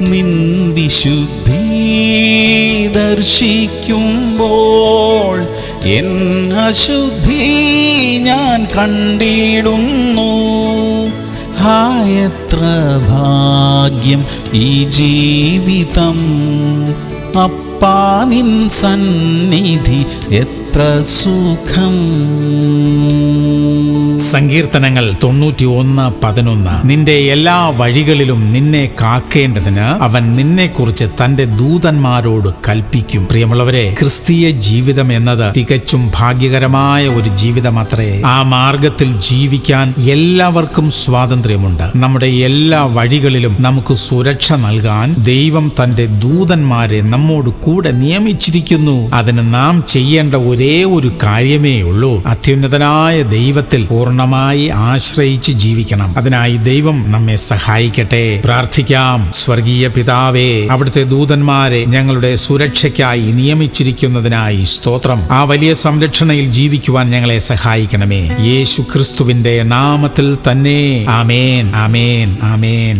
നിൻ വിശുദ്ധി ദർശിക്കുമ്പോൾ എൻ അശുദ്ധി ഞാൻ കണ്ടിടുന്നു. എത്ര ഭാഗ്യം ഈ ജീവിതം, അപ്പാ നിൻ സന്നിധി എത്ര സുഖം. സങ്കീർത്തനങ്ങൾ 91:11. നിന്റെ എല്ലാ വഴികളിലും നിന്നെ കാക്കേണ്ടതിന് അവൻ നിന്നെക്കുറിച്ച് തന്റെ ദൂതന്മാരോട് കൽപ്പിക്കും. പ്രിയമുള്ളവരെ, ക്രിസ്തീയ ജീവിതം എന്നത് തികച്ചും ഭാഗ്യകരമായ ഒരു ജീവിതമത്രേ. ആ മാർഗത്തിൽ ജീവിക്കാൻ എല്ലാവർക്കും സ്വാതന്ത്ര്യമുണ്ട്. നമ്മുടെ എല്ലാ വഴികളിലും നമുക്ക് സുരക്ഷ നൽകാൻ ദൈവം തന്റെ ദൂതന്മാരെ നമ്മോട് കൂടെ നിയമിച്ചിരിക്കുന്നു. അതിന് നാം ചെയ്യേണ്ട ഒരേ ഒരു കാര്യമേ ഉള്ളൂ. അത്യുന്നതനായ ദൈവത്തിൽ പൂർണ്ണമായി ആശ്രയിച്ച് ജീവിക്കണം. അതിനായി ദൈവം നമ്മെ സഹായിക്കട്ടെ. പ്രാർത്ഥിക്കാം. സ്വർഗീയ പിതാവേ, അവിടുത്തെ ദൂതന്മാരെ ഞങ്ങളുടെ സുരക്ഷയ്ക്കായി നിയമിച്ചിരിക്കുന്നതിനായി സ്തോത്രം. ആ വലിയ സംരക്ഷണയിൽ ജീവിക്കുവാൻ ഞങ്ങളെ സഹായിക്കണമേ. യേശു ക്രിസ്തുവിന്റെ നാമത്തിൽ തന്നെ. ആമേൻ, ആമേൻ, ആമേൻ.